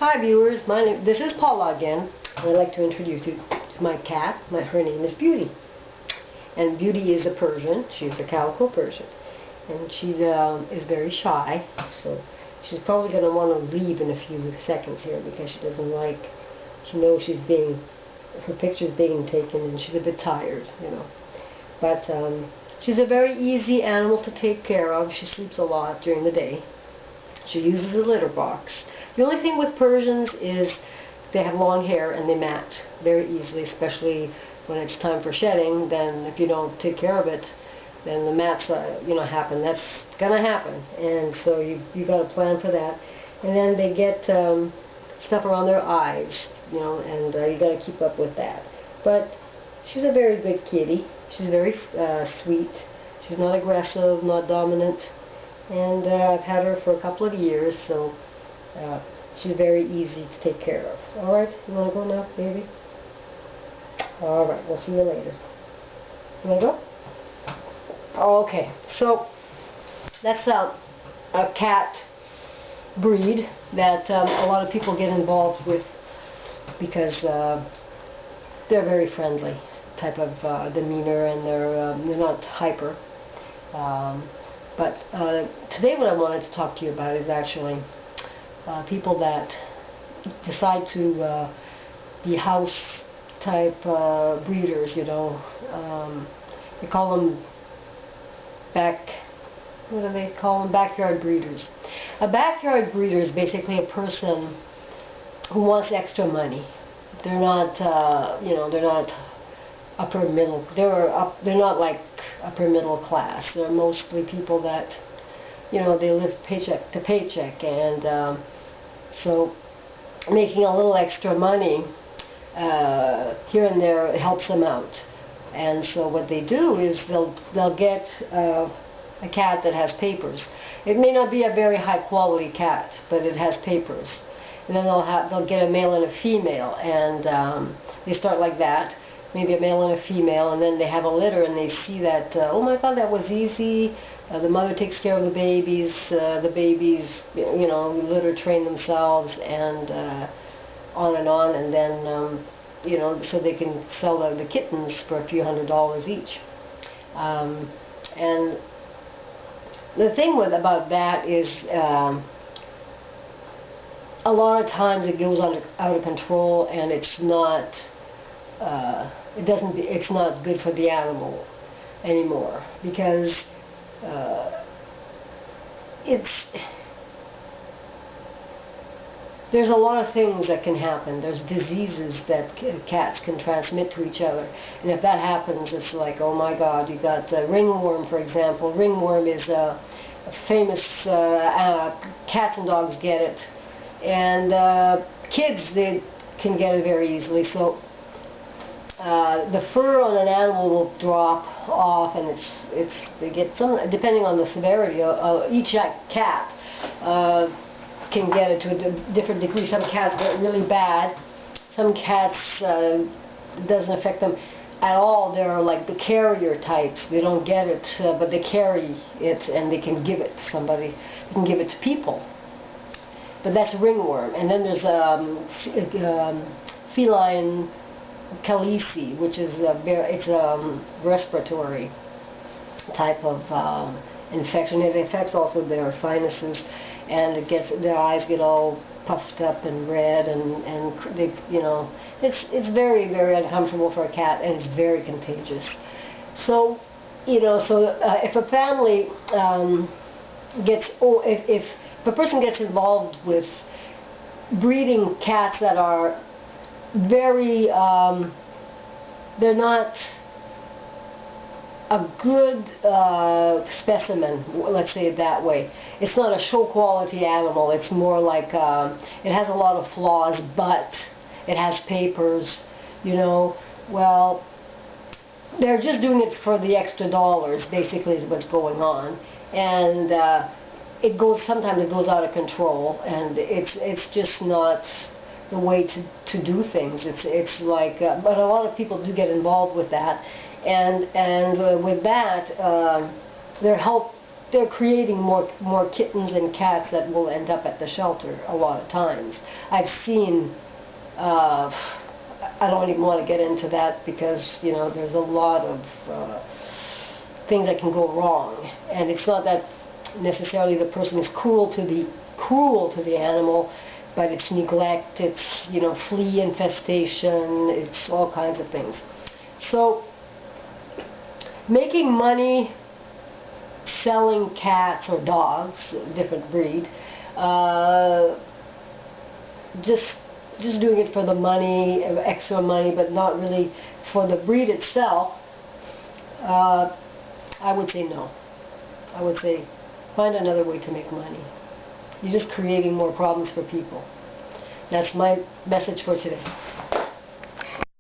Hi viewers, this is Paula again, and I'd like to introduce you to my cat. Her name is Beauty. And Beauty is a Persian. She's a calico Persian. And she is very shy, so she's probably going to want to leave in a few seconds here because she doesn't like, she knows her picture's being taken and she's a bit tired, you know. But she's a very easy animal to take care of. She sleeps a lot during the day. She uses a litter box. The only thing with Persians is they have long hair and they mat very easily, especially when it's time for shedding. Then if you don't take care of it, then the mats happen. That's gonna happen, and so you got to plan for that. And then they get stuff around their eyes, and you got to keep up with that. But she's a very good kitty. She's very sweet. She's not aggressive, not dominant. And I've had her for a couple of years, so she's very easy to take care of. Alright, you want to go now, baby? Alright, we'll see you later. You want to go? Okay, so that's a cat breed that a lot of people get involved with because they're very friendly type of demeanor, and they're not hyper. But today what I wanted to talk to you about is actually people that decide to be house type breeders, they call them what do they call them? Backyard breeders. A backyard breeder is basically a person who wants extra money. They're not, they're not upper middle. They're not like upper middle class. They're mostly people that, they live paycheck to paycheck, and so making a little extra money here and there helps them out. And so what they do is they'll get a cat that has papers. It may not be a very high quality cat, but it has papers. And then they'll get a male and a female, and they start like that. Maybe a male and a female, and then they have a litter, and they see that, oh my God, that was easy. The mother takes care of the babies, litter train themselves, and on, and then, so they can sell the kittens for a few $100s each. And the thing about that is, a lot of times it goes out of control, and it's not. It's not good for the animal anymore, because there's a lot of things that can happen. There's diseases that cats can transmit to each other, and if that happens, it's like, oh my God, you got ringworm, for example. Ringworm is a famous, cats and dogs get it, and kids, they can get it very easily. So the fur on an animal will drop off, and they get some, depending on the severity. Each cat can get it to a different degree. Some cats get really bad. Some cats it doesn't affect them at all. They're like the carrier types. They don't get it, but they carry it, and they can give it to somebody. They can give it to people. But that's ringworm. And then there's feline calesi, which is it's a respiratory type of infection. It affects also their sinuses, and their eyes get all puffed up and red, and they, it's very, very uncomfortable for a cat, and it's very contagious. So, if a family if a person gets involved with breeding cats that are very, they're not a good specimen, let's say it that way. It's not a show quality animal. It's more like, it has a lot of flaws, but it has papers, well, they're just doing it for the extra dollars, basically, is what's going on. And sometimes it goes out of control, and it's just not the way to do things. It's like, but a lot of people do get involved with that, and with that, their health they're creating more kittens and cats that will end up at the shelter a lot of times. I've seen, I don't even want to get into that because, you know, there's a lot of things that can go wrong. And it's not that necessarily the person is cruel to the animal, but it's neglect, it's, you know, flea infestation, it's all kinds of things. So, making money selling cats or dogs, different breed, just doing it for the money, extra money, but not really for the breed itself, I would say no. I would say find another way to make money. You're just creating more problems for people. That's my message for today.